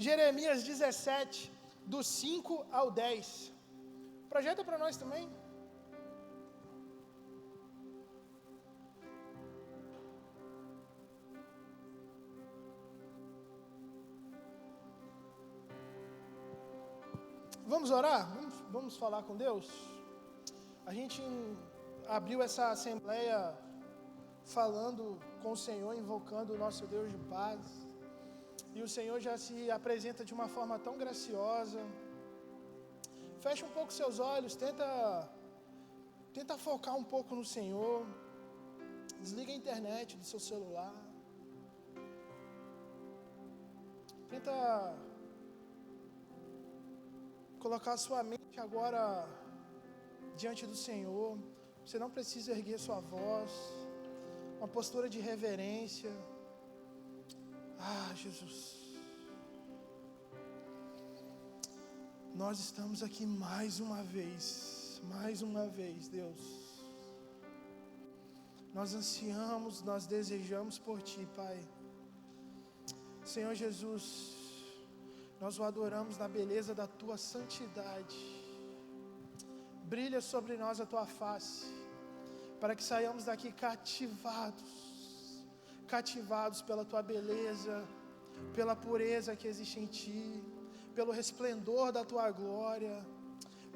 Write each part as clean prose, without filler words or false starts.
Jeremias 17, do 5 ao 10. Projeta para nós também. Vamos orar? Vamos falar com Deus? A gente abriu essa assembleia falando com o Senhor, invocando o nosso Deus de paz. E o Senhor já se apresenta de uma forma tão graciosa. Fecha um pouco seus olhos, tenta focar um pouco no Senhor. Desliga a internet do seu celular. Tenta colocar a sua mente agora diante do Senhor. Você não precisa erguer sua voz. Uma postura de reverência. Jesus. Nós estamos aqui mais uma vez, Deus. Nós ansiamos, nós desejamos por Ti, Pai. Senhor Jesus, nós o adoramos na beleza da Tua santidade. Brilha sobre nós a Tua face, para que saiamos daqui cativados pela Tua beleza, pela pureza que existe em Ti, pelo resplendor da Tua glória,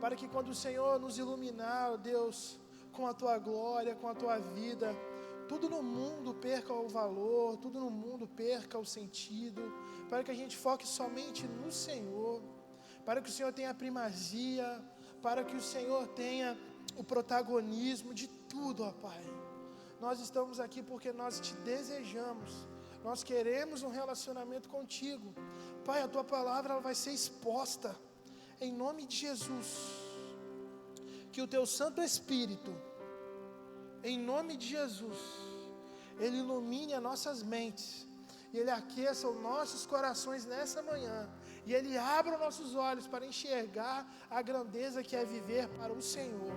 para que quando o Senhor nos iluminar, ó Deus, com a Tua glória, com a Tua vida, tudo no mundo perca o valor, tudo no mundo perca o sentido, para que a gente foque somente no Senhor, para que o Senhor tenha a primazia, para que o Senhor tenha o protagonismo de tudo, ó Pai. Nós estamos aqui porque nós Te desejamos, nós queremos um relacionamento contigo. Pai, a Tua palavra ela vai ser exposta, em nome de Jesus. Que o Teu Santo Espírito, em nome de Jesus, Ele ilumine as nossas mentes, e Ele aqueça os nossos corações nessa manhã, e Ele abra os nossos olhos para enxergar a grandeza que é viver para o Senhor.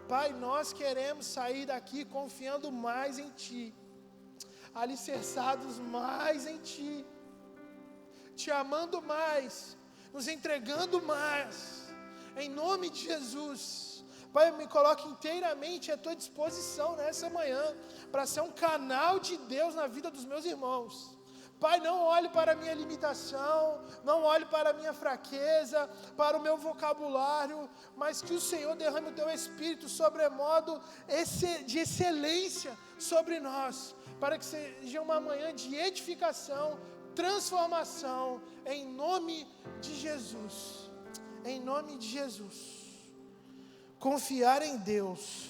Pai, nós queremos sair daqui confiando mais em Ti, alicerçados mais em Ti, Te amando mais, nos entregando mais, em nome de Jesus. Pai, me coloque inteiramente à Tua disposição nessa manhã, para ser um canal de Deus na vida dos meus irmãos. Pai, não olhe para a minha limitação, não olhe para a minha fraqueza, para o meu vocabulário, mas que o Senhor derrame o Teu Espírito sobremodo de excelência sobre nós, para que seja uma manhã de edificação, transformação, em nome de Jesus. Em nome de Jesus. Confiar em Deus.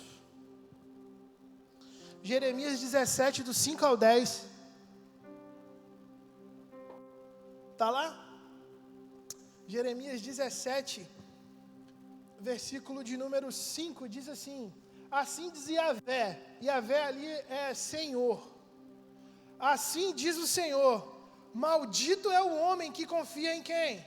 Jeremias 17, do 5 ao 10. Está lá? Jeremias 17, versículo de número 5, diz assim: assim diz Yahvé, Yahvé ali é Senhor. Assim diz o Senhor: maldito é o homem que confia em quem?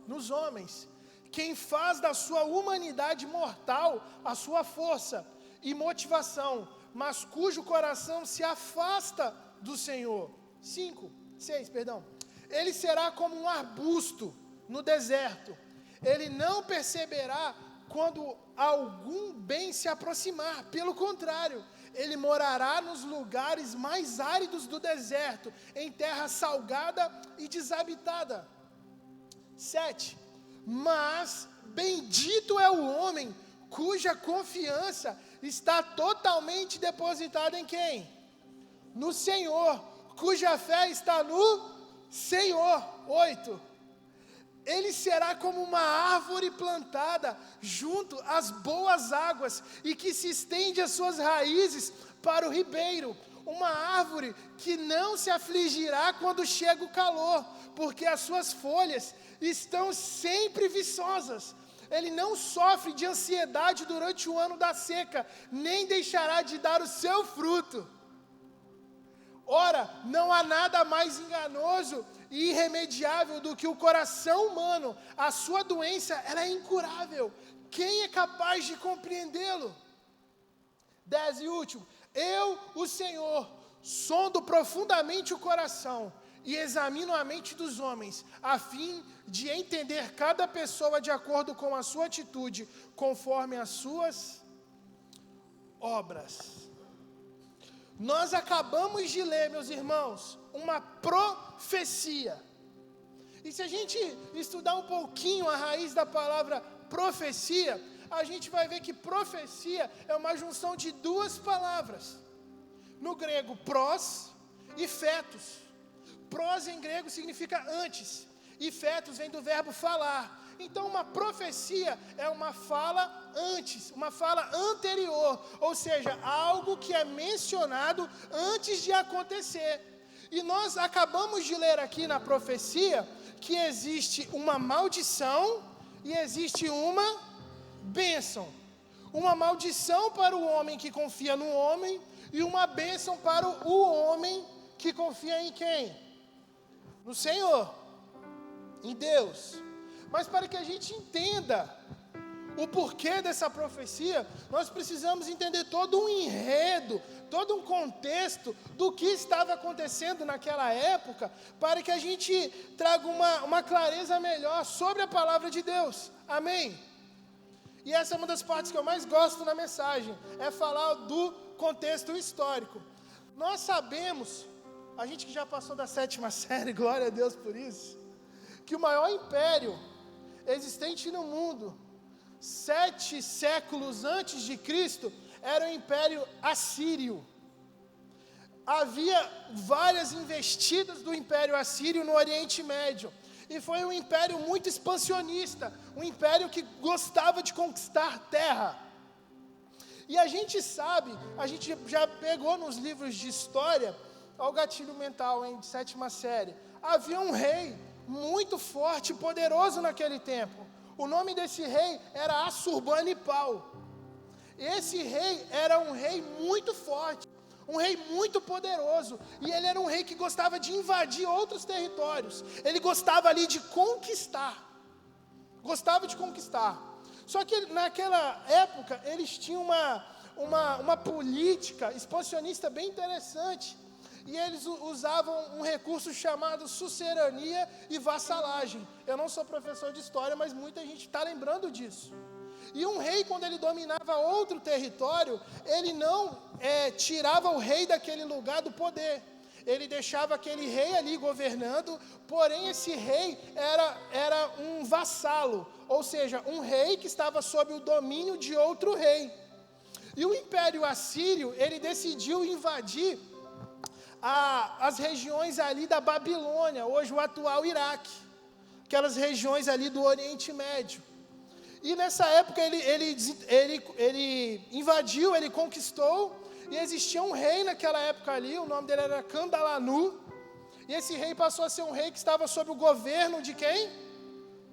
Nos homens. Quem faz da sua humanidade mortal a sua força e motivação, mas cujo coração se afasta do Senhor. 6, perdão. Ele será como um arbusto no deserto. Ele não perceberá quando algum bem se aproximar. Pelo contrário, ele morará nos lugares mais áridos do deserto, em terra salgada e desabitada. 7. Mas bendito é o homem cuja confiança está totalmente depositada em quem? No Senhor, cuja fé está no Senhor. 8. Ele será como uma árvore plantada junto às boas águas e que se estende as suas raízes para o ribeiro. Uma árvore que não se afligirá quando chega o calor, porque as suas folhas estão sempre viçosas. Ele não sofre de ansiedade durante o ano da seca, nem deixará de dar o seu fruto. Ora, não há nada mais enganoso e irremediável do que o coração humano. A sua doença ela é incurável. Quem é capaz de compreendê-lo? 10 e último. Eu, o Senhor, sondo profundamente o coração e examino a mente dos homens, a fim de entender cada pessoa de acordo com a sua atitude, conforme as suas obras. Nós acabamos de ler, meus irmãos, uma profecia. E se a gente estudar um pouquinho a raiz da palavra profecia, a gente vai ver que profecia é uma junção de duas palavras. No grego, pros e fetos. Pros em grego significa antes, e fetos vem do verbo falar. Então, uma profecia é uma fala antes, uma fala anterior, ou seja, algo que é mencionado antes de acontecer. E nós acabamos de ler aqui na profecia que existe uma maldição e existe uma bênção. Uma maldição para o homem que confia no homem e uma bênção para o homem que confia em quem? No Senhor, em Deus. Mas para que a gente entenda o porquê dessa profecia, nós precisamos entender todo um enredo, todo um contexto do que estava acontecendo naquela época, para que a gente traga uma clareza melhor sobre a palavra de Deus. Amém? E essa é uma das partes que eu mais gosto na mensagem, é falar do contexto histórico. Nós sabemos, a gente que já passou da 7ª série, glória a Deus por isso, que o maior império existente no mundo, 7 séculos antes de Cristo, era o Império Assírio. Havia várias investidas do Império Assírio no Oriente Médio, e foi um império muito expansionista, um império que gostava de conquistar terra. E a gente sabe, a gente já pegou nos livros de história, ao gatilho mental, de 7ª série, havia um rei muito forte e poderoso naquele tempo. O nome desse rei era Assurbanipal. Esse rei era um rei muito forte, um rei muito poderoso, e ele era um rei que gostava de invadir outros territórios. Ele gostava ali de conquistar, Só que naquela época eles tinham uma política expansionista bem interessante, e eles usavam um recurso chamado sucerania e vassalagem. Eu não sou professor de história, mas muita gente está lembrando disso. E um rei, quando ele dominava outro território, ele não tirava o rei daquele lugar do poder. Ele deixava aquele rei ali governando, porém esse rei era um vassalo, ou seja, um rei que estava sob o domínio de outro rei. E o Império Assírio, ele decidiu invadir as regiões ali da Babilônia, hoje o atual Iraque, aquelas regiões ali do Oriente Médio. E nessa época ele invadiu, ele conquistou, e existia um rei naquela época ali, o nome dele era Candalanu, e esse rei passou a ser um rei que estava sob o governo de quem?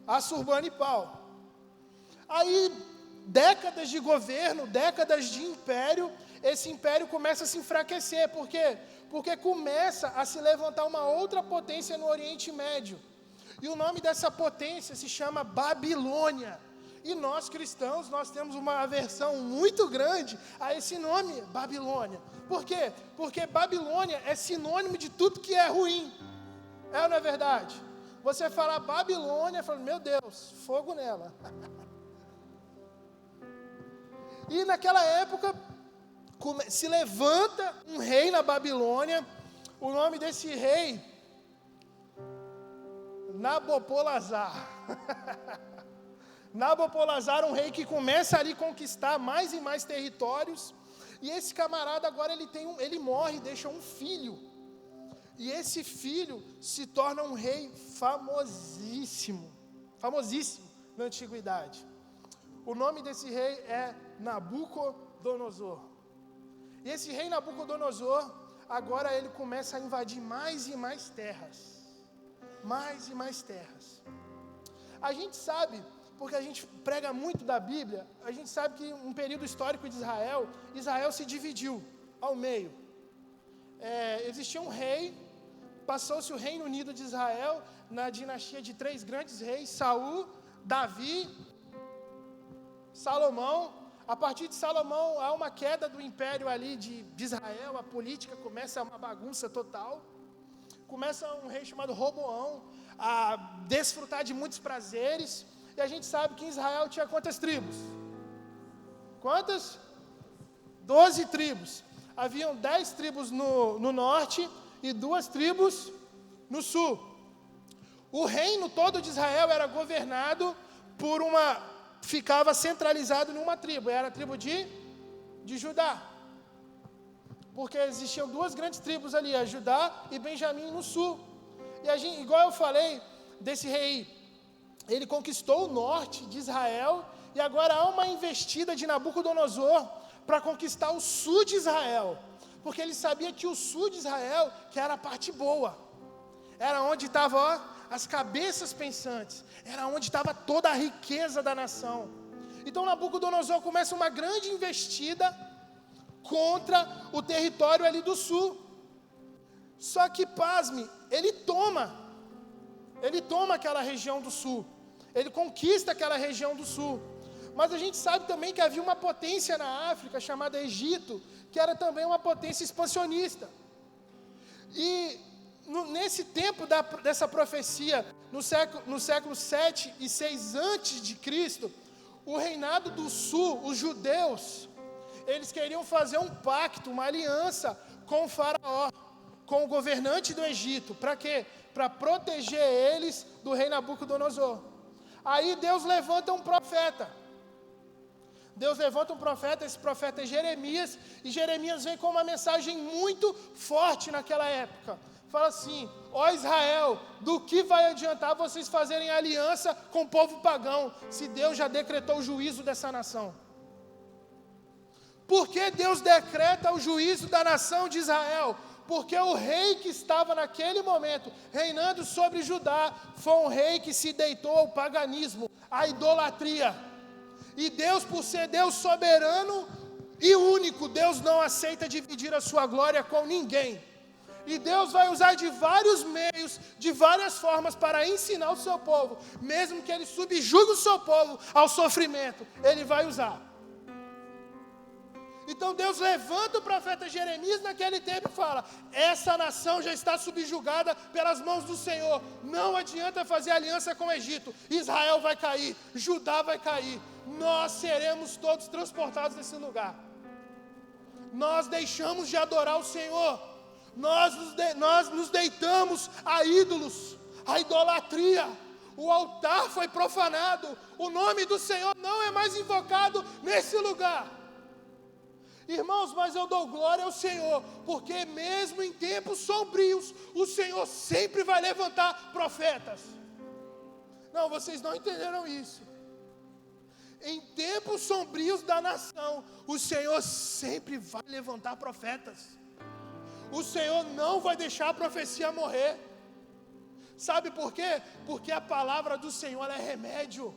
Assurbanipal. Aí, décadas de governo, décadas de império, esse império começa a se enfraquecer. Por quê? Porque começa a se levantar uma outra potência no Oriente Médio. E o nome dessa potência se chama Babilônia. E nós cristãos, nós temos uma aversão muito grande a esse nome, Babilônia. Por quê? Porque Babilônia é sinônimo de tudo que é ruim. É ou não é verdade? Você falar Babilônia, fala, meu Deus, fogo nela. E naquela época, se levanta um rei na Babilônia. O nome desse rei, Nabopolassar. Nabopolassar, um rei que começa ali a conquistar mais e mais territórios. E esse camarada agora ele morre e deixa um filho. E esse filho se torna um rei famosíssimo na antiguidade. O nome desse rei é Nabucodonosor. E esse rei Nabucodonosor, agora ele começa a invadir mais e mais terras. Mais e mais terras. A gente sabe, porque a gente prega muito da Bíblia, a gente sabe que um período histórico de Israel se dividiu ao meio. Existia um rei, passou-se o Reino Unido de Israel na dinastia de 3 grandes reis, Saul, Davi, Salomão. A partir de Salomão há uma queda do império ali de Israel, a política começa uma bagunça total. começa um rei chamado Roboão a desfrutar de muitos prazeres, e a gente sabe que em Israel tinha quantas tribos? Quantas? 12 tribos. Haviam 10 tribos no norte e 2 tribos no sul. O reino todo de Israel era governado por ficava centralizado em uma tribo, era a tribo de Judá. Porque existiam 2 grandes tribos ali, a Judá e Benjamim no sul. E a gente, igual eu falei desse rei, ele conquistou o norte de Israel, e agora há uma investida de Nabucodonosor para conquistar o sul de Israel, porque ele sabia que o sul de Israel, que era a parte boa, era onde estavam as cabeças pensantes, era onde estava toda a riqueza da nação. Então Nabucodonosor começa uma grande investida contra o território ali do sul. Só que, pasme, ele toma aquela região do sul, ele conquista aquela região do sul. Mas a gente sabe também que havia uma potência na África chamada Egito, que era também uma potência expansionista. E nesse tempo dessa profecia, no século 7 e 6 antes de Cristo, o reinado do sul, os judeus, eles queriam fazer um pacto, uma aliança com o faraó, com o governante do Egito. Para quê? Para proteger eles do rei Nabucodonosor. Aí Deus levanta um profeta. Esse profeta é Jeremias, e Jeremias vem com uma mensagem muito forte naquela época. Fala assim: ó Israel, do que vai adiantar vocês fazerem aliança com o povo pagão, se Deus já decretou o juízo dessa nação? Por que Deus decreta o juízo da nação de Israel? Porque o rei que estava naquele momento reinando sobre Judá foi um rei que se deitou ao paganismo, à idolatria. E Deus, por ser Deus soberano e único, Deus não aceita dividir a sua glória com ninguém. E Deus vai usar de vários meios, de várias formas para ensinar o seu povo. Mesmo que ele subjugue o seu povo ao sofrimento, ele vai usar. Então Deus levanta o profeta Jeremias naquele tempo e fala: essa nação já está subjugada pelas mãos do Senhor. Não adianta fazer aliança com o Egito. Israel vai cair, Judá vai cair. Nós seremos todos transportados desse lugar. Nós deixamos de adorar o Senhor. Nós nos deitamos a ídolos, a idolatria. O altar foi profanado. O nome do Senhor não é mais invocado nesse lugar. Irmãos, mas eu dou glória ao Senhor, porque mesmo em tempos sombrios, o Senhor sempre vai levantar profetas. Não, vocês não entenderam isso. Em tempos sombrios da nação, o Senhor sempre vai levantar profetas. O Senhor não vai deixar a profecia morrer. Sabe por quê? Porque a palavra do Senhor ela é remédio.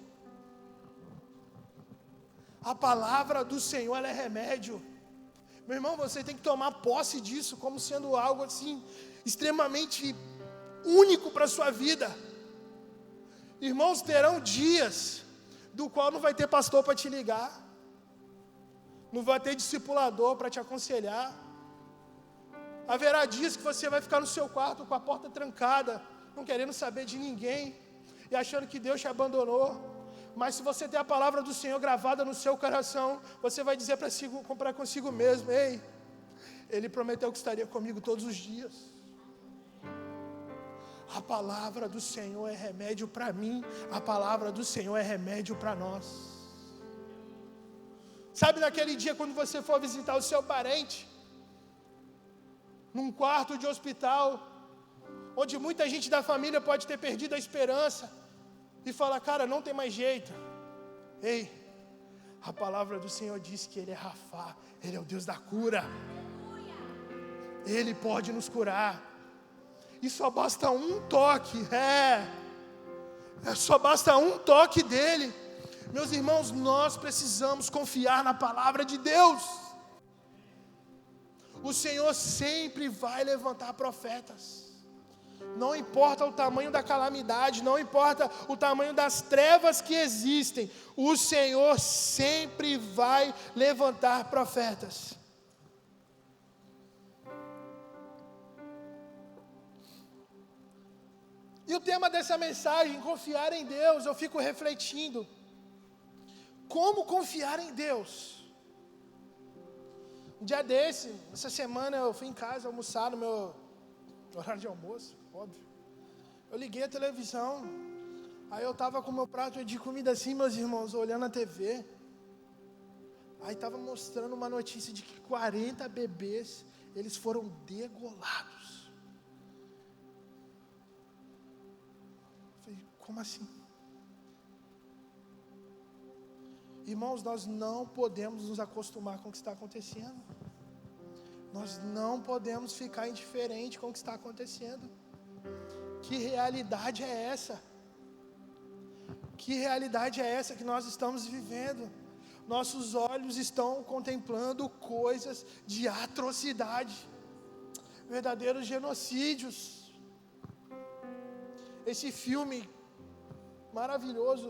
A palavra do Senhor ela é remédio. Meu irmão, você tem que tomar posse disso como sendo algo assim, extremamente único para a sua vida. Irmãos, terão dias do qual não vai ter pastor para te ligar, não vai ter discipulador para te aconselhar. Haverá dias que você vai ficar no seu quarto com a porta trancada, não querendo saber de ninguém, e achando que Deus te abandonou. Mas se você tem a palavra do Senhor gravada no seu coração, você vai dizer para consigo mesmo: ei, Ele prometeu que estaria comigo todos os dias. A palavra do Senhor é remédio para mim, a palavra do Senhor é remédio para nós. Sabe naquele dia quando você for visitar o seu parente, num quarto de hospital, onde muita gente da família pode ter perdido a esperança, e fala: cara, não tem mais jeito. Ei, a palavra do Senhor diz que Ele é Rafá, Ele é o Deus da cura. Ele pode nos curar. E só basta um toque, só basta um toque dEle. Meus irmãos, nós precisamos confiar na palavra de Deus. O Senhor sempre vai levantar profetas. Não importa o tamanho da calamidade, não importa o tamanho das trevas que existem, o Senhor sempre vai levantar profetas. E o tema dessa mensagem, confiar em Deus, eu fico refletindo. Como confiar em Deus? Um dia desse, essa semana eu fui em casa almoçar no meu horário de almoço, óbvio. Eu liguei a televisão, aí eu estava com o meu prato de comida assim, meus irmãos, olhando a TV. Aí estava mostrando uma notícia de que 40 bebês, eles foram degolados. Eu falei, como assim? Irmãos, nós não podemos nos acostumar com o que está acontecendo. Nós não podemos ficar indiferente com o que está acontecendo. Que realidade é essa? Que realidade é essa que nós estamos vivendo? Nossos olhos estão contemplando coisas de atrocidade, verdadeiros genocídios. Esse filme maravilhoso,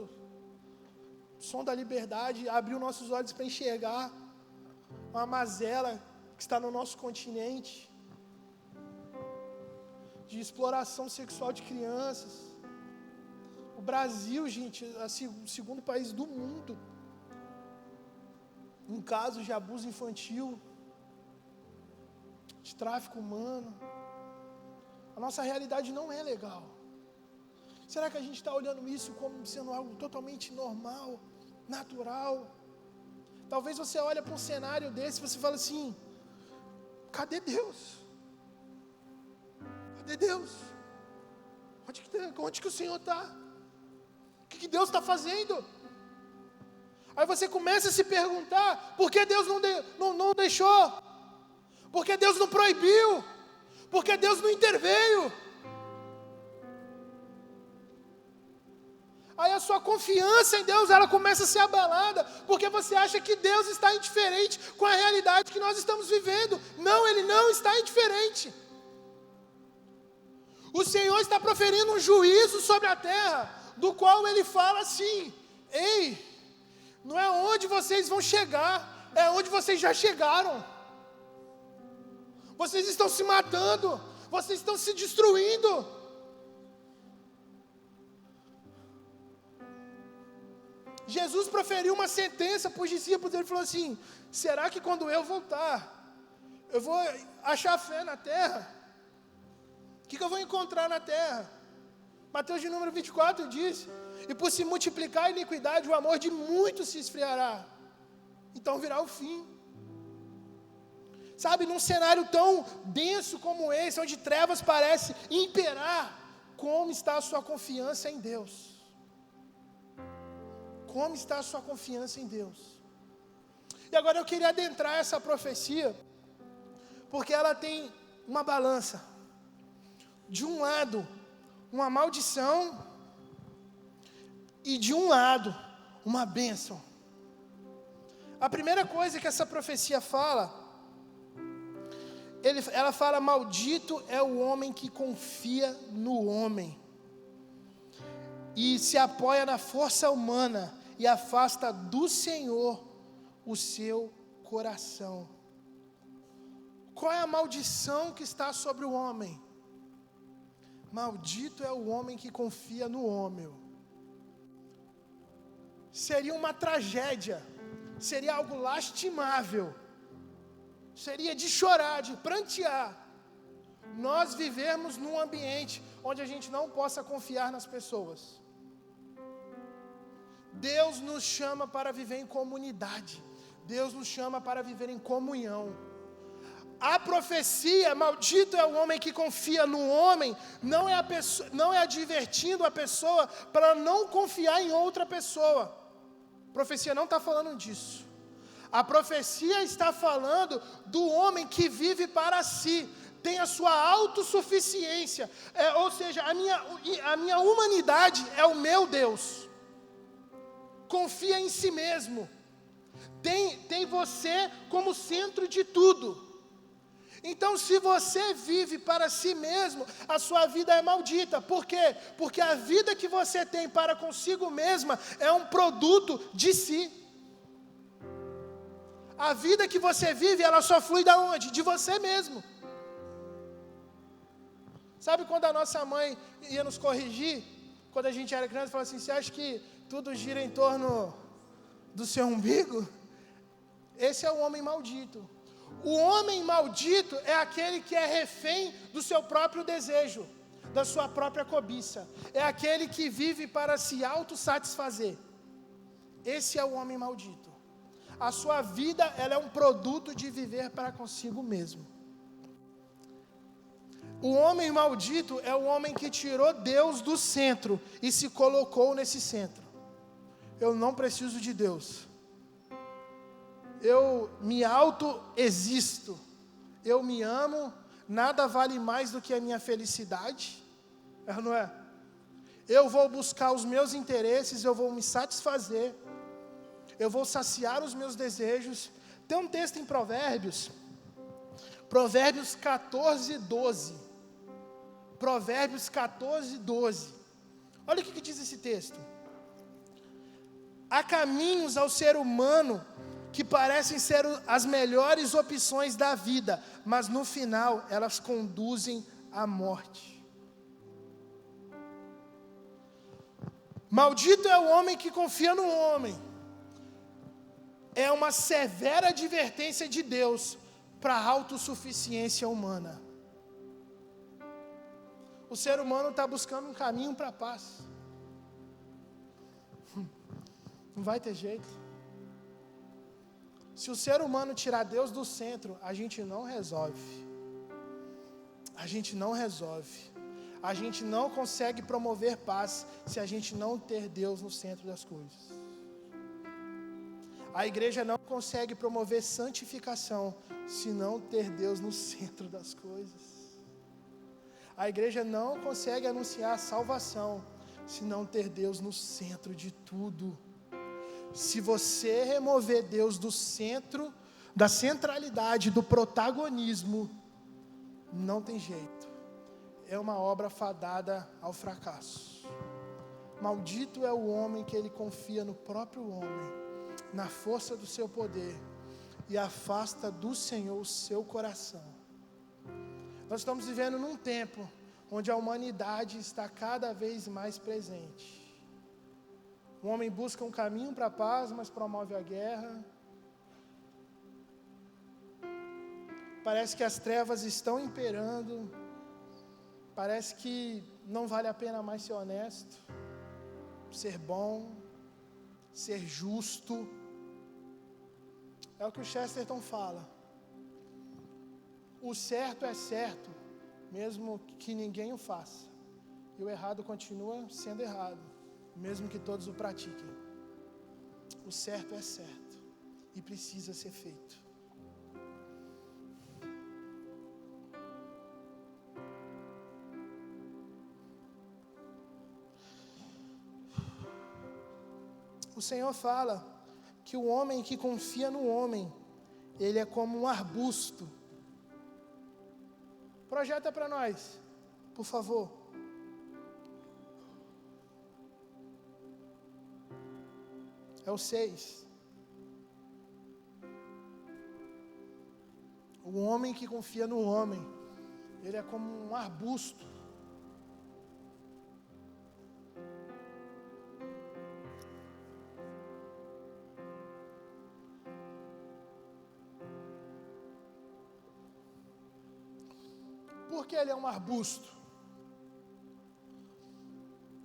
Som da Liberdade, abriu nossos olhos para enxergar uma mazela que está no nosso continente, de exploração sexual de crianças. O Brasil, gente, é o segundo país do mundo em casos de abuso infantil, de tráfico humano. A nossa realidade não é legal. Será que a gente está olhando isso como sendo algo totalmente normal, natural? Talvez você olhe para um cenário desse e você fala assim, cadê Deus? Cadê Deus? Onde que o Senhor está? O que Deus está fazendo? Aí você começa a se perguntar, por que Deus não deixou? Por que Deus não proibiu? Por que Deus não interveio? Aí a sua confiança em Deus, ela começa a ser abalada, porque você acha que Deus está indiferente com a realidade que nós estamos vivendo. Não, Ele não está indiferente. O Senhor está proferindo um juízo sobre a terra, do qual Ele fala assim, ei, não é onde vocês vão chegar, é onde vocês já chegaram. Vocês estão se matando, vocês estão se destruindo. Jesus proferiu uma sentença para os discípulos, ele falou assim, será que quando eu voltar, eu vou achar fé na terra? O que eu vou encontrar na terra? Mateus de número 24 diz, e por se multiplicar a iniquidade, o amor de muitos se esfriará. Então virá o fim. Sabe, num cenário tão denso como esse, onde trevas parecem imperar, como está a sua confiança em Deus? Como está a sua confiança em Deus? E agora eu queria adentrar essa profecia, porque ela tem uma balança. De um lado, uma maldição, e de um lado, uma bênção. A primeira coisa que essa profecia fala, ela fala, maldito é o homem que confia no homem, e se apoia na força humana, e afasta do Senhor o seu coração. Qual é a maldição que está sobre o homem? Maldito é o homem que confia no homem. Seria uma tragédia, seria algo lastimável, seria de chorar, de prantear, nós vivermos num ambiente onde a gente não possa confiar nas pessoas. Deus nos chama para viver em comunidade, Deus nos chama para viver em comunhão. A profecia, maldito é o homem que confia no homem, não é advertindo a pessoa para não confiar em outra pessoa. A profecia não está falando disso. A profecia está falando do homem que vive para si, tem a sua autossuficiência, ou seja, a minha humanidade é o meu Deus. Confia em si mesmo, tem você como centro de tudo. Então, se você vive para si mesmo, a sua vida é maldita. Por quê? Porque a vida que você tem para consigo mesma é um produto de si. A vida que você vive, ela só flui de onde? De você mesmo. Sabe quando a nossa mãe ia nos corrigir? Quando a gente era criança, falava assim, você acha que tudo gira em torno do seu umbigo? Esse é o homem maldito. O homem maldito é aquele que é refém do seu próprio desejo, da sua própria cobiça. É aquele que vive para se autossatisfazer. Esse é o homem maldito. A sua vida, ela é um produto de viver para consigo mesmo. O homem maldito é o homem que tirou Deus do centro e se colocou nesse centro. Eu não preciso de Deus. Eu me auto-existo. Eu me amo. Nada vale mais do que a minha felicidade. Não é? Eu vou buscar os meus interesses, eu vou me satisfazer. Eu vou saciar os meus desejos. Tem um texto em Provérbios. Provérbios 14, 12. Provérbios 14, 12. Olha o que diz esse texto. Há caminhos ao ser humano que parecem ser as melhores opções da vida, mas no final elas conduzem à morte. Maldito é o homem que confia no homem. É uma severa advertência de Deus para a autossuficiência humana. O ser humano está buscando um caminho para a paz. Não vai ter jeito. Se o ser humano tirar Deus do centro, a gente não resolve. A gente não resolve. A gente não consegue promover paz se a gente não ter Deus no centro das coisas. A igreja não consegue promover santificação se não ter Deus no centro das coisas. A igreja não consegue anunciar salvação se não ter Deus no centro de tudo. Se você remover Deus do centro, da centralidade, do protagonismo, não tem jeito. É uma obra fadada ao fracasso. Maldito é o homem que ele confia no próprio homem, na força do seu poder, e afasta do Senhor o seu coração. Nós estamos vivendo num tempo onde a humanidade está cada vez mais presente. O homem busca um caminho para a paz, mas promove a guerra. Parece que as trevas estão imperando. Parece que não vale a pena mais ser honesto, ser bom, ser justo. É o que o Chesterton fala. O certo é certo, mesmo que ninguém o faça. E o errado continua sendo errado, mesmo que todos o pratiquem. O certo é certo e precisa ser feito. O Senhor fala que o homem que confia no homem, ele é como um arbusto. Projeta para nós, por favor. É o 6. O homem que confia no homem, ele é como um arbusto. Por que ele é um arbusto?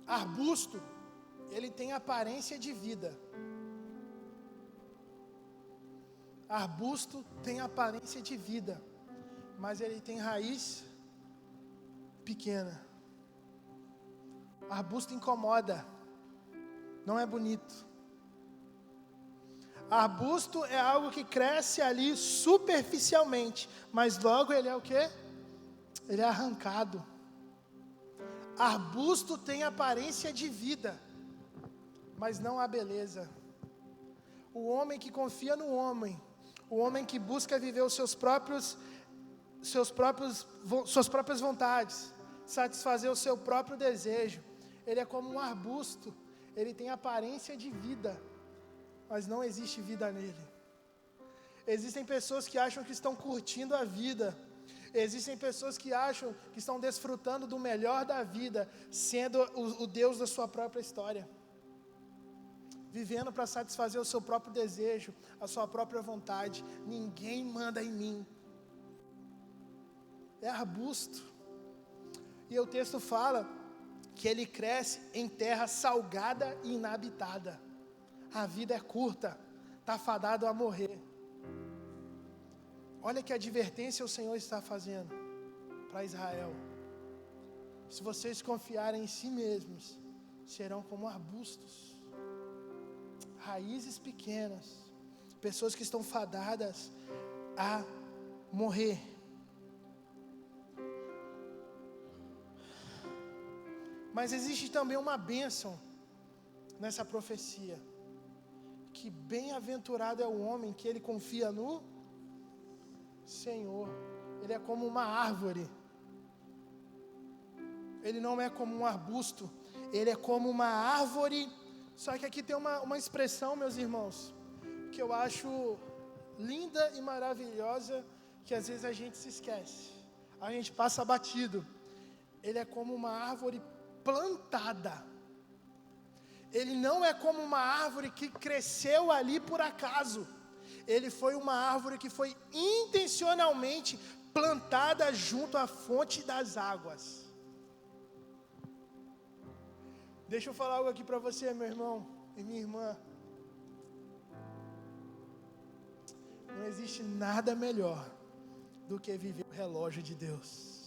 Arbusto, ele tem aparência de vida. Arbusto tem aparência de vida, mas ele tem raiz pequena. Arbusto incomoda, não é bonito. Arbusto é algo que cresce ali superficialmente, mas logo ele é o quê? Ele é arrancado. Arbusto tem aparência de vida, mas não há beleza. O homem que confia no homem, o homem que busca viver suas próprias vontades, satisfazer o seu próprio desejo, ele é como um arbusto, ele tem aparência de vida, mas não existe vida nele. Existem pessoas que acham que estão curtindo a vida, Existem pessoas que acham que estão desfrutando do melhor da vida, sendo o Deus da sua própria história. Vivendo para satisfazer o seu próprio desejo, a sua própria vontade. Ninguém manda em mim. É arbusto. E o texto fala que ele cresce em terra salgada e inabitada. A vida é curta, está fadado a morrer. Olha que advertência o Senhor está fazendo para Israel. Se vocês confiarem em si mesmos, serão como arbustos, raízes pequenas, pessoas que estão fadadas a morrer. Mas existe também uma bênção nessa profecia, que bem-aventurado é o homem que ele confia no Senhor. Ele é como uma árvore. Ele não é como um arbusto. Ele é como uma árvore. Só que aqui tem uma expressão, meus irmãos, que eu acho linda e maravilhosa, que às vezes a gente se esquece. A gente passa batido. Ele é como uma árvore plantada. Ele não é como uma árvore que cresceu ali por acaso. Ele foi uma árvore que foi intencionalmente plantada junto à fonte das águas. Deixa eu falar algo aqui para você, meu irmão e minha irmã. Não existe nada melhor do que viver o relógio de Deus.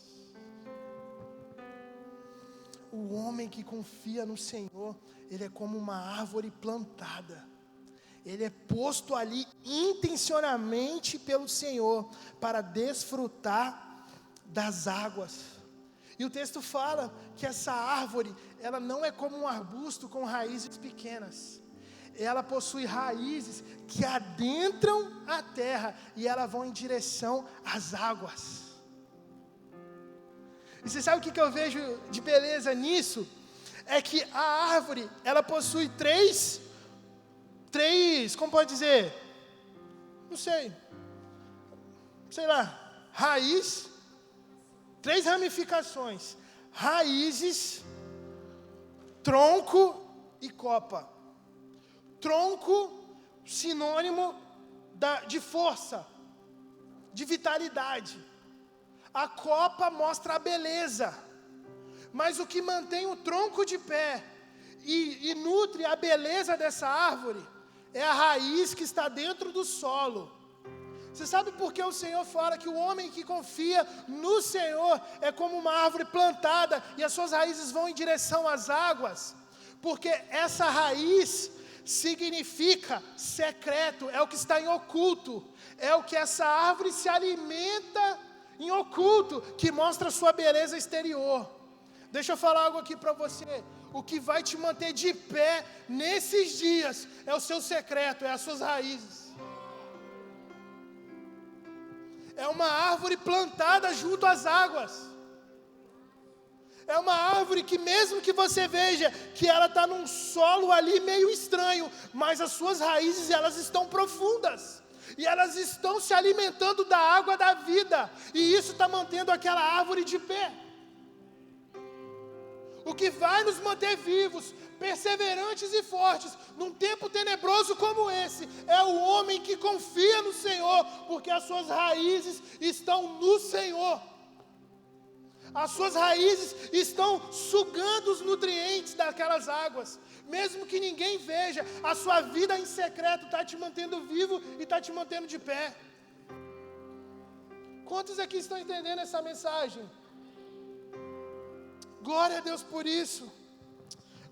O homem que confia no Senhor, ele é como uma árvore plantada. Ele é posto ali intencionalmente pelo Senhor para desfrutar das águas. E o texto fala que essa árvore, ela não é como um arbusto com raízes pequenas. Ela possui raízes que adentram a terra e elas vão em direção às águas. E você sabe o que eu vejo de beleza nisso? É que a árvore, ela possui três, como pode dizer? Não sei lá, raiz, 3 ramificações: raízes, tronco e copa. Tronco, sinônimo de força, de vitalidade. A copa mostra a beleza, mas o que mantém o tronco de pé e nutre a beleza dessa árvore é a raiz que está dentro do solo. Você sabe por que o Senhor fala que o homem que confia no Senhor é como uma árvore plantada e as suas raízes vão em direção às águas? Porque essa raiz significa secreto, é o que está em oculto, é o que essa árvore se alimenta em oculto, que mostra a sua beleza exterior. Deixa eu falar algo aqui para você. O que vai te manter de pé nesses dias é o seu secreto, é as suas raízes. É uma árvore plantada junto às águas. É uma árvore que mesmo que você veja que ela está num solo ali meio estranho, mas as suas raízes elas estão profundas. E elas estão se alimentando da água da vida. E isso está mantendo aquela árvore de pé. O que vai nos manter vivos, perseverantes e fortes, num tempo tenebroso como esse, é o homem que confia no Senhor, porque as suas raízes estão no Senhor. As suas raízes estão sugando os nutrientes daquelas águas. Mesmo que ninguém veja, a sua vida em secreto está te mantendo vivo e está te mantendo de pé. Quantos aqui estão entendendo essa mensagem? Glória a Deus por isso.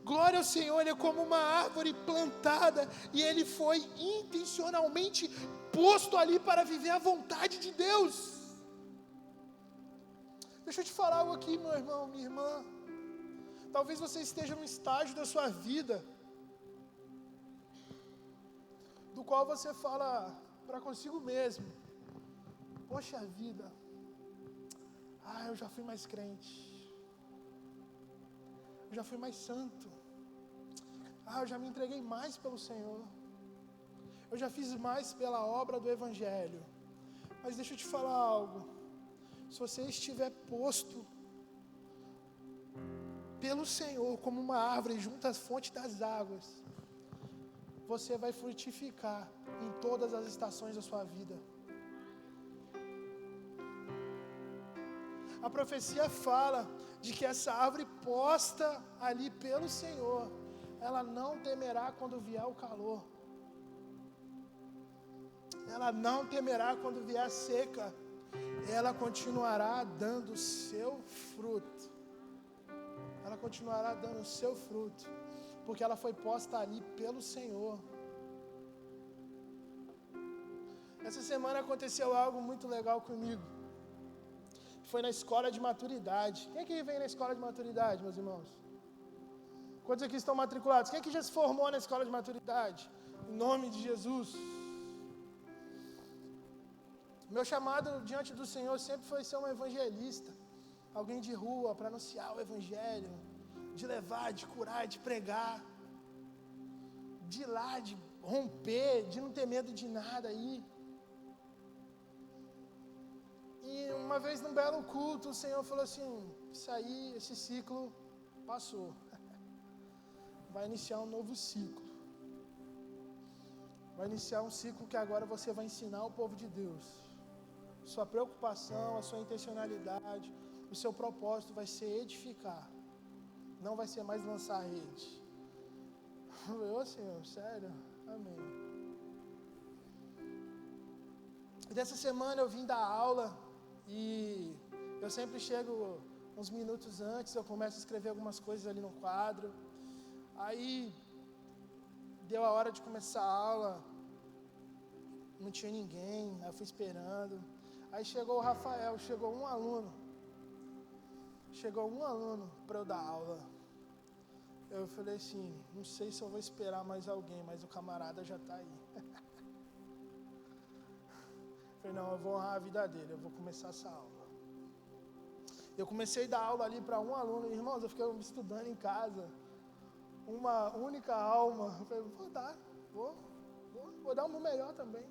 Glória ao Senhor, Ele é como uma árvore plantada e Ele foi intencionalmente posto ali para viver a vontade de Deus. Deixa eu te falar algo aqui, meu irmão, minha irmã. Talvez você esteja num estágio da sua vida do qual você fala para consigo mesmo: poxa vida, eu já fui mais crente, eu já fui mais santo, eu já me entreguei mais pelo Senhor, eu já fiz mais pela obra do Evangelho. Mas deixa eu te falar algo: se você estiver posto pelo Senhor como uma árvore junto às fontes das águas, você vai frutificar em todas as estações da sua vida. A profecia fala de que essa árvore posta ali pelo Senhor, ela não temerá quando vier o calor. Ela não temerá quando vier a seca. Ela continuará dando o seu fruto. Ela continuará dando o seu fruto, porque ela foi posta ali pelo Senhor. Essa semana aconteceu algo muito legal comigo. Foi na escola de maturidade. Quem que vem na escola de maturidade, meus irmãos? Quantos aqui estão matriculados? Quem que já se formou na escola de maturidade? Em nome de Jesus. Meu chamado diante do Senhor sempre foi ser um evangelista. Alguém de rua para anunciar o evangelho, de levar, de curar, de pregar, de ir lá, de romper, de não ter medo de nada aí. E uma vez num belo culto, o Senhor falou assim: isso aí, esse ciclo passou. Vai iniciar um novo ciclo. Vai iniciar um ciclo que agora você vai ensinar o povo de Deus. Sua preocupação, a sua intencionalidade, o seu propósito vai ser edificar. Não vai ser mais lançar rede. Ô Senhor, sério? Amém. Dessa semana eu vim dar aula e eu sempre chego uns minutos antes, eu começo a escrever algumas coisas ali no quadro. Aí deu a hora de começar a aula, não tinha ninguém, aí eu fui esperando. Aí chegou o Rafael, chegou um aluno para eu dar aula. Eu falei assim, não sei se eu vou esperar mais alguém, mas o camarada já está aí. Falei, não, eu vou honrar a vida dele, eu vou começar essa aula. Eu comecei a dar aula ali para um aluno, irmãos, eu fiquei estudando em casa, uma única alma. Eu falei, vou dar o meu melhor também.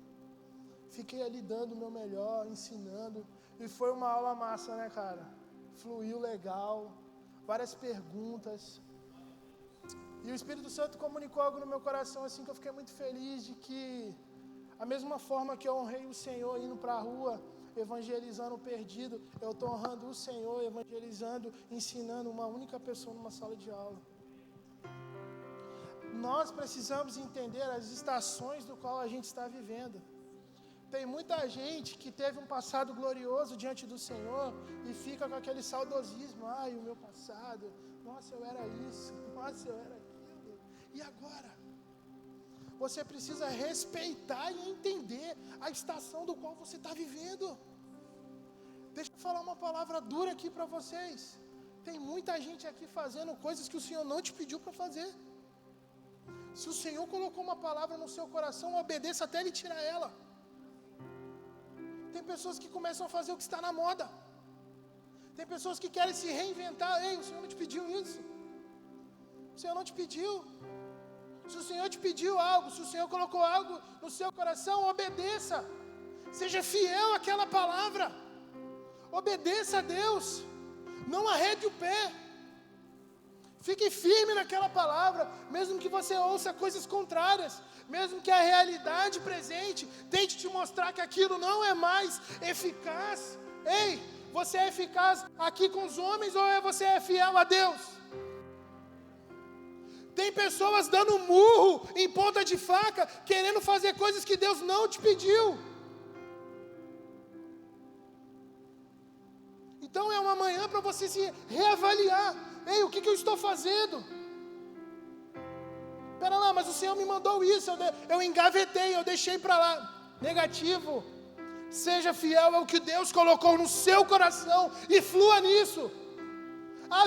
Fiquei ali dando o meu melhor, ensinando, e foi uma aula massa, né, cara? Fluiu legal, várias perguntas. E o Espírito Santo comunicou algo no meu coração, assim, que eu fiquei muito feliz de que, a mesma forma que eu honrei o Senhor indo para a rua, evangelizando o perdido, eu estou honrando o Senhor, evangelizando, ensinando uma única pessoa numa sala de aula. Nós precisamos entender as estações do qual a gente está vivendo. Tem muita gente que teve um passado glorioso diante do Senhor e fica com aquele saudosismo. Ai, o meu passado, nossa, eu era isso, nossa, eu era aquilo. E agora? Você precisa respeitar e entender a estação do qual você está vivendo. Deixa eu falar uma palavra dura aqui para vocês. Tem muita gente aqui fazendo coisas que o Senhor não te pediu para fazer. Se o Senhor colocou uma palavra no seu coração, obedeça até Ele tirar ela. Tem pessoas que começam a fazer o que está na moda. Tem pessoas que querem se reinventar. Ei, o Senhor não te pediu isso. O Senhor não te pediu. Se o Senhor te pediu algo, se o Senhor colocou algo no seu coração, obedeça. Seja fiel àquela palavra. Obedeça a Deus. Não arrede o pé. Fique firme naquela palavra, mesmo que você ouça coisas contrárias, mesmo que a realidade presente tente te mostrar que aquilo não é mais eficaz. Ei, você é eficaz aqui com os homens ou você é fiel a Deus? Tem pessoas dando murro em ponta de faca, querendo fazer coisas que Deus não te pediu. Então é uma manhã para você se reavaliar. Ei, o que eu estou fazendo? Espera lá, mas o Senhor me mandou isso, eu engavetei, eu deixei para lá. Negativo. Seja fiel ao que Deus colocou no seu coração e flua nisso.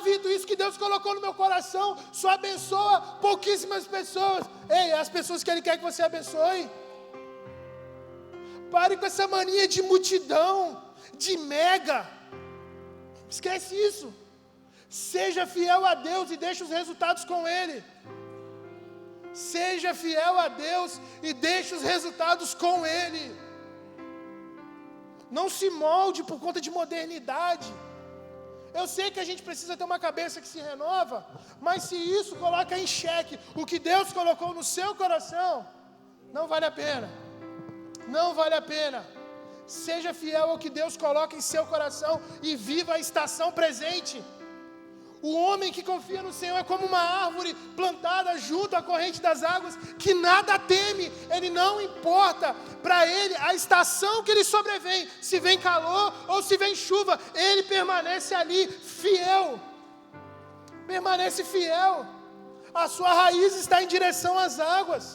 Vitor, isso que Deus colocou no meu coração só abençoa pouquíssimas pessoas. Ei, as pessoas que Ele quer que você abençoe. Pare com essa mania de multidão, de mega. Esquece isso. Seja fiel a Deus e deixe os resultados com Ele. Seja fiel a Deus e deixe os resultados com Ele. não se molde por conta de modernidade. Eu sei que a gente precisa ter uma cabeça que se renova, mas se isso coloca em xeque o que Deus colocou no seu coração, não vale a pena. Não vale a pena. Seja fiel ao que Deus coloca em seu coração e viva a estação presente. O homem que confia no Senhor é como uma árvore plantada junto à corrente das águas, que nada teme, ele não importa para ele a estação que ele sobrevém, se vem calor ou se vem chuva, ele permanece ali fiel, permanece fiel, a sua raiz está em direção às águas.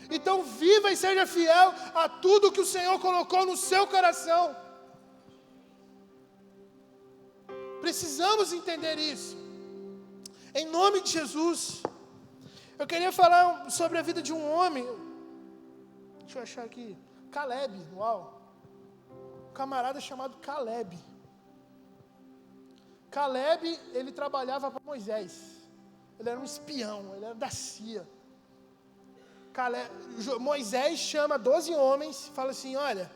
Então viva e seja fiel a tudo que o Senhor colocou no seu coração. Precisamos entender isso. Em nome de Jesus, eu queria falar sobre a vida de um homem. Deixa eu achar aqui. Caleb, uau. Um camarada chamado Caleb. Caleb, ele trabalhava para Moisés. Ele era um espião, ele era da CIA. Moisés chama 12 homens e fala assim, olha,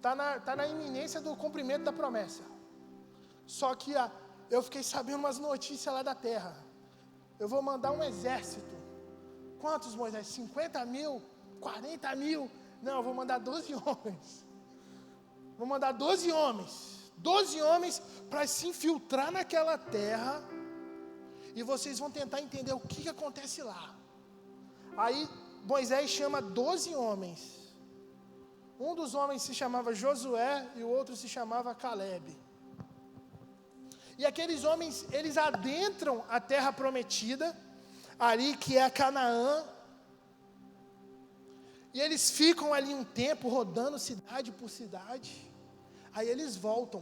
tá na iminência do cumprimento da promessa. Só que eu fiquei sabendo umas notícias lá da terra. Eu vou mandar um exército. Quantos, Moisés? 50 mil? 40 mil? Não, eu vou mandar 12 homens. Vou mandar 12 homens. 12 homens para se infiltrar naquela terra. E vocês vão tentar entender o que acontece lá. Aí Moisés chama 12 homens. Um dos homens se chamava Josué e o outro se chamava Caleb. E aqueles homens, eles adentram a terra prometida, ali que é a Canaã. E eles ficam ali um tempo rodando cidade por cidade. Aí eles voltam.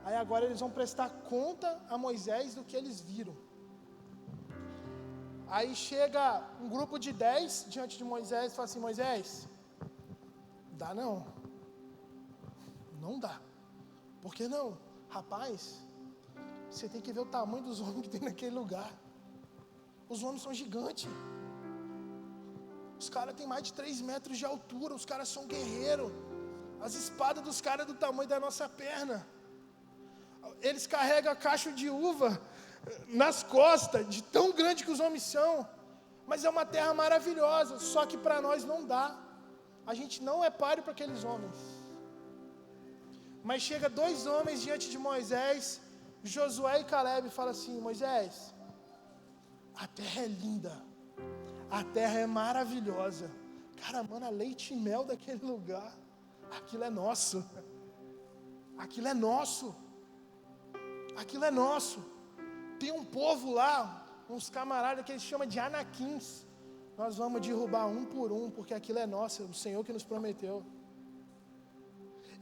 Aí agora eles vão prestar conta a Moisés do que eles viram. Aí chega um grupo de 10 diante de Moisés e fala assim, Moisés, dá não. Não dá. Por que não? Rapaz, você tem que ver o tamanho dos homens que tem naquele lugar. Os homens são gigantes. Os caras têm mais de 3 metros de altura. Os caras são guerreiros. As espadas dos caras do tamanho da nossa perna. Eles carregam cacho de uva nas costas, de tão grande que os homens são. Mas é uma terra maravilhosa. Só que para nós não dá. A gente não é páreo para aqueles homens. Mas chega 2 homens diante de Moisés, Josué e Caleb, e fala assim, Moisés, a terra é linda, a terra é maravilhosa. Cara, mano, leite e mel daquele lugar, aquilo é nosso. Aquilo é nosso. Aquilo é nosso. Tem um povo lá, uns camaradas que eles chamam de anaquins. Nós vamos derrubar um por um, porque aquilo é nosso, o Senhor que nos prometeu.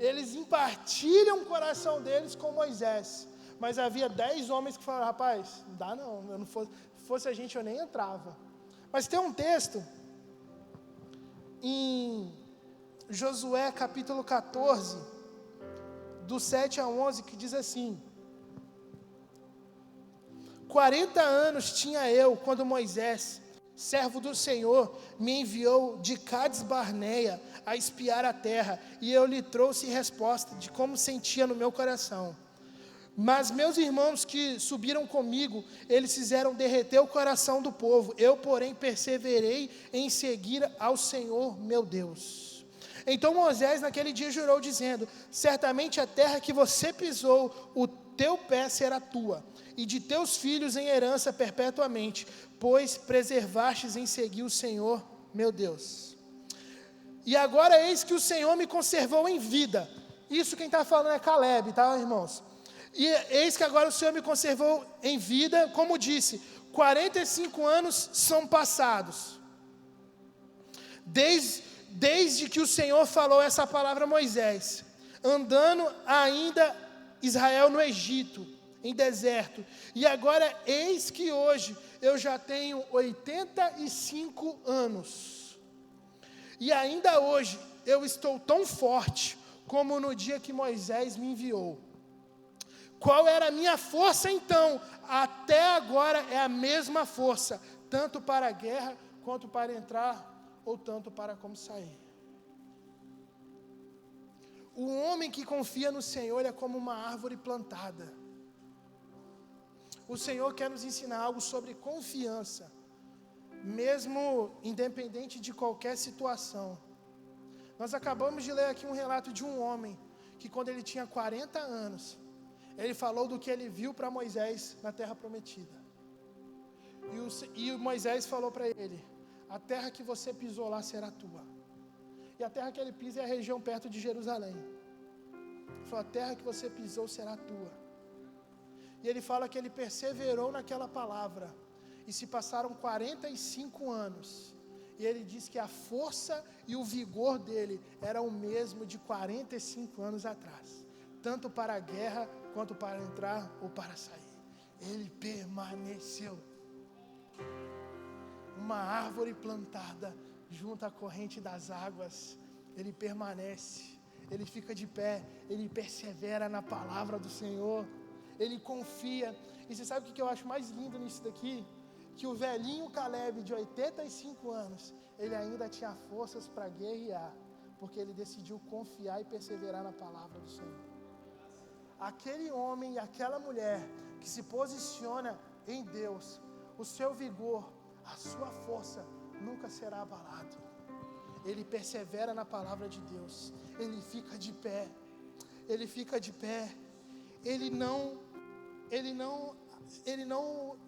Eles impartilham o coração deles com Moisés. Mas havia 10 homens que falaram, rapaz, não dá não, eu não fosse a gente eu nem entrava. Mas tem um texto em Josué capítulo 14, do 7 a 11, que diz assim, 40 anos tinha eu quando Moisés, servo do Senhor, me enviou de Cades Barneia a espiar a terra, e eu lhe trouxe resposta de como sentia no meu coração. Mas meus irmãos que subiram comigo, eles fizeram derreter o coração do povo. Eu, porém, perseverei em seguir ao Senhor, meu Deus. Então Moisés naquele dia jurou, dizendo, certamente a terra que você pisou, o teu pé será tua, e de teus filhos em herança perpetuamente, pois preservastes em seguir o Senhor, meu Deus. E agora eis que o Senhor me conservou em vida. Isso quem está falando é Caleb, tá, irmãos? E eis que agora o Senhor me conservou em vida, como disse, 45 anos são passados. Desde que o Senhor falou essa palavra a Moisés, andando ainda Israel no Egito, em deserto. E agora eis que hoje eu já tenho 85 anos. E ainda hoje eu estou tão forte como no dia que Moisés me enviou. Qual era a minha força então? Até agora é a mesma força, tanto para a guerra, quanto para entrar, ou tanto para como sair. O homem que confia no Senhor, ele é como uma árvore plantada. O Senhor quer nos ensinar algo sobre confiança, mesmo independente de qualquer situação. Nós acabamos de ler aqui um relato de um homem, que quando ele tinha 40 anos, ele falou do que ele viu para Moisés na terra prometida. E Moisés falou para ele: a terra que você pisou lá será tua. E a terra que ele pisa é a região perto de Jerusalém. Ele falou: a terra que você pisou será tua. E ele fala que ele perseverou naquela palavra. E se passaram 45 anos. E ele diz que a força e o vigor dele era o mesmo de 45 anos atrás. Tanto para a guerra, quanto para entrar ou para sair. Ele permaneceu. Uma árvore plantada junto à corrente das águas. Ele permanece. Ele fica de pé. Ele persevera na palavra do Senhor. Ele confia. E você sabe o que eu acho mais lindo nisso daqui? Que o velhinho Caleb, de 85 anos, ele ainda tinha forças para guerrear, porque ele decidiu confiar e perseverar na palavra do Senhor. Aquele homem e aquela mulher que se posiciona em Deus, o seu vigor, a sua força nunca será abalado. Ele persevera na palavra de Deus. Ele fica de pé. Ele fica de pé. Ele não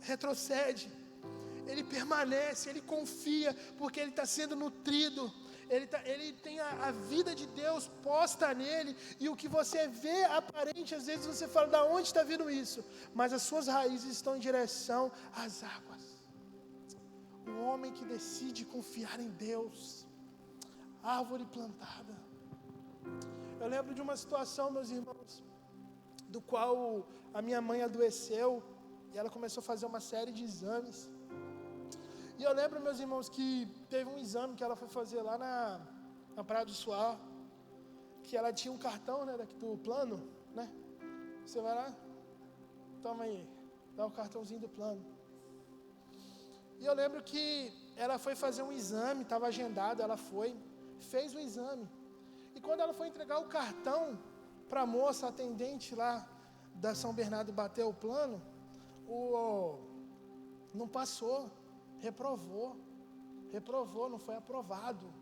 retrocede. Ele permanece, ele confia, porque ele está sendo nutrido. Ele tem a vida de Deus posta nele. E o que você vê aparente, às vezes você fala: da onde está vindo isso? Mas as suas raízes estão em direção às águas. O homem que decide confiar em Deus, árvore plantada. Eu lembro de uma situação, meus irmãos, do qual a minha mãe adoeceu e ela começou a fazer uma série de exames. E eu lembro, meus irmãos, que teve um exame que ela foi fazer lá na Praia do Suar, que ela tinha um cartão, né, do plano, né? Você vai lá, toma aí, dá o cartãozinho do plano. E eu lembro que ela foi fazer um exame, estava agendado, ela foi, fez o exame. E quando ela foi entregar o cartão para a moça, atendente lá da São Bernardo bater o plano, não passou, reprovou, não foi aprovado.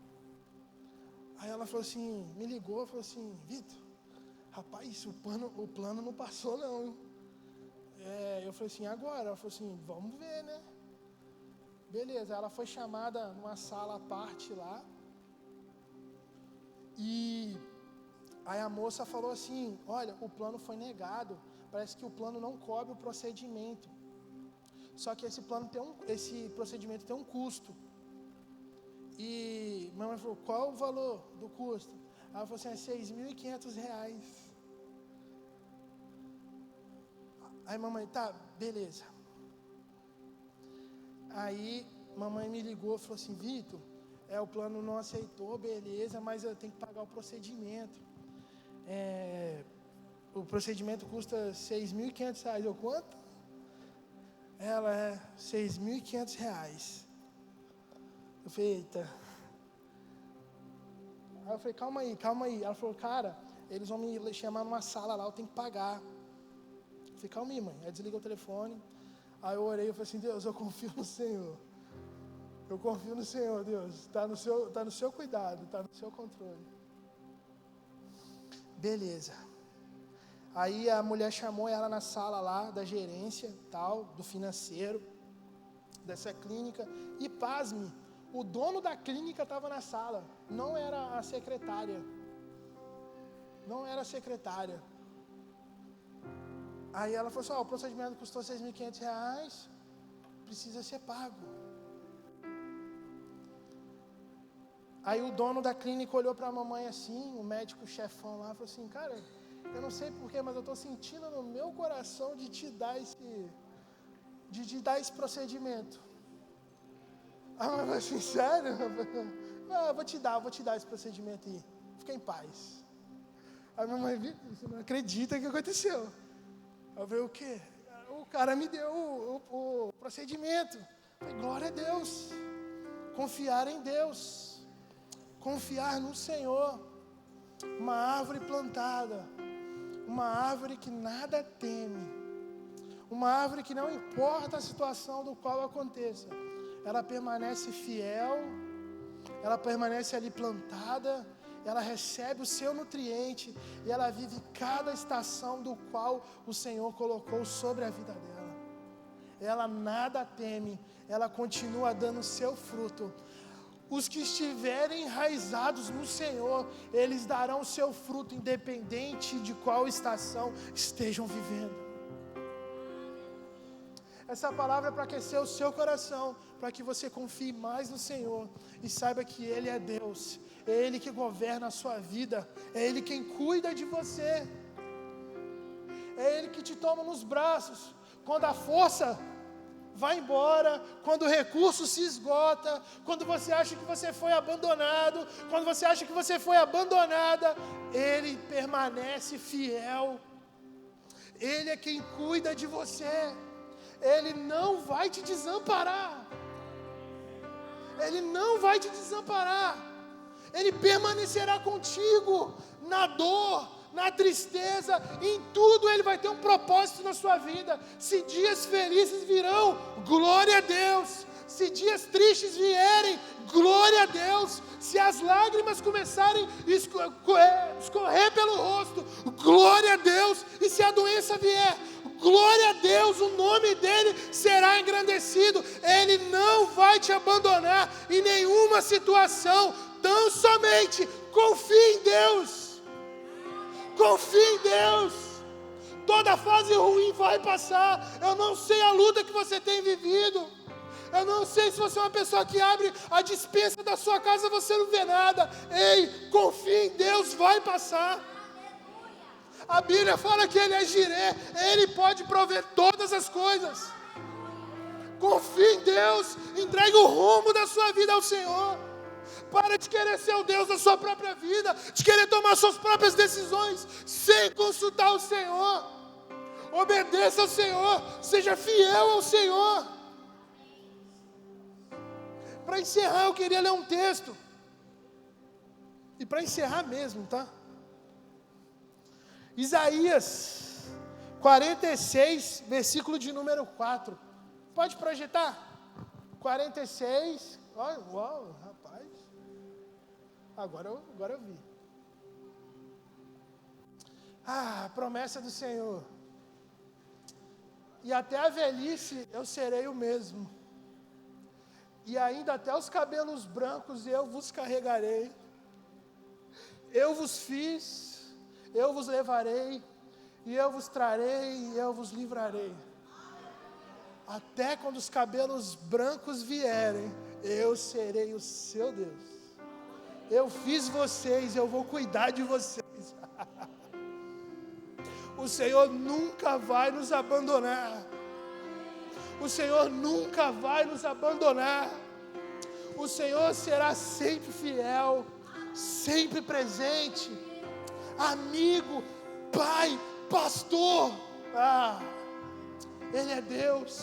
Aí ela falou assim, me ligou, falou assim: Vitor, rapaz, o plano não passou não. Eu falei assim: agora? Ela falou assim: vamos ver, né? Beleza, ela foi chamada numa sala à parte lá. E aí a moça falou assim: olha, o plano foi negado. Parece que o plano não cobre o procedimento. Só que esse procedimento tem um custo. E minha mãe falou: qual o valor do custo? Ela falou assim: é R$6.500. Aí mamãe: tá, beleza. Aí mamãe me ligou e falou assim: Vitor, o plano não aceitou, beleza, mas eu tenho que pagar o procedimento. O procedimento custa R$6.500. Eu: quanto? Ela: R$6.500. Eu falei: eita. Aí eu falei: calma aí. Ela falou: cara, eles vão me chamar numa sala lá, eu tenho que pagar. Eu falei: calma aí, mãe. Aí desligou o telefone. Aí eu orei, eu falei assim: Deus, eu confio no Senhor. Eu confio no Senhor, Deus. Está no seu cuidado, está no seu controle. Beleza. Aí a mulher chamou ela na sala lá, da gerência, tal, do financeiro, dessa clínica. E pasme, o dono da clínica estava na sala. Não era a secretária. Aí ela falou assim: o procedimento custou R$6.500, precisa ser pago. Aí o dono da clínica olhou para a mamãe assim, o médico chefão lá, falou assim: cara, eu não sei porquê, mas eu estou sentindo no meu coração de te dar esse procedimento. A mamãe falou assim: sério? Não, eu vou te dar esse procedimento aí, fica em paz. A mamãe: você não acredita o que aconteceu? Eu falei: o quê? O cara me deu o procedimento. Eu falei: glória a Deus. Confiar em Deus. Confiar no Senhor. Uma árvore plantada, uma árvore que nada teme, uma árvore que não importa a situação do qual aconteça, ela permanece fiel, ela permanece ali plantada, ela recebe o seu nutriente e ela vive cada estação do qual o Senhor colocou sobre a vida dela. Ela nada teme, ela continua dando o seu fruto. Os que estiverem enraizados no Senhor, eles darão o seu fruto, independente de qual estação estejam vivendo. Essa palavra é para aquecer o seu coração, para que você confie mais no Senhor e saiba que Ele é Deus, é Ele que governa a sua vida, é Ele quem cuida de você, é Ele que te toma nos braços quando a força vai embora, quando o recurso se esgota, quando você acha que você foi abandonado, quando você acha que você foi abandonada, Ele permanece fiel, Ele é quem cuida de você, Ele não vai te desamparar, Ele não vai te desamparar, Ele permanecerá contigo na dor, na tristeza, em tudo Ele vai ter um propósito na sua vida. Se dias felizes virão, glória a Deus. Se dias tristes vierem, glória a Deus. Se as lágrimas começarem a escorrer pelo rosto, glória a Deus. E se a doença vier, glória a Deus, o nome dEle será engrandecido. Ele não vai te abandonar em nenhuma situação. Tão somente confie em Deus. Confie em Deus. Toda fase ruim vai passar. Eu não sei a luta que você tem vivido. Eu não sei se você é uma pessoa que abre a despensa da sua casa e você não vê nada. Ei, confie em Deus, vai passar. A Bíblia fala que Ele é Jireh, Ele pode prover todas as coisas. Confie em Deus, entregue o rumo da sua vida ao Senhor. Para de querer ser o Deus da sua própria vida, de querer tomar suas próprias decisões, sem consultar o Senhor. Obedeça ao Senhor, seja fiel ao Senhor. Para encerrar, eu queria ler um texto. E para encerrar mesmo, tá? Isaías 46, versículo de número 4. Pode projetar? 46. Uau, rapaz. Agora eu vi. A promessa do Senhor. E até a velhice eu serei o mesmo. E ainda até os cabelos brancos eu vos carregarei. Eu vos fiz, eu vos levarei, e eu vos trarei, e eu vos livrarei. Até quando os cabelos brancos vierem, eu serei o seu Deus. Eu fiz vocês, eu vou cuidar de vocês. O Senhor nunca vai nos abandonar. O Senhor nunca vai nos abandonar. O Senhor será sempre fiel, sempre presente, amigo, pai, pastor. Ele é Deus.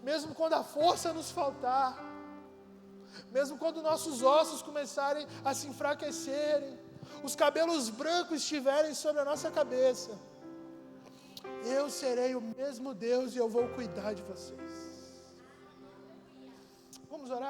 Mesmo quando a força nos faltar, mesmo quando nossos ossos começarem a se enfraquecerem, os cabelos brancos estiverem sobre a nossa cabeça, eu serei o mesmo Deus e eu vou cuidar de vocês. Vamos orar?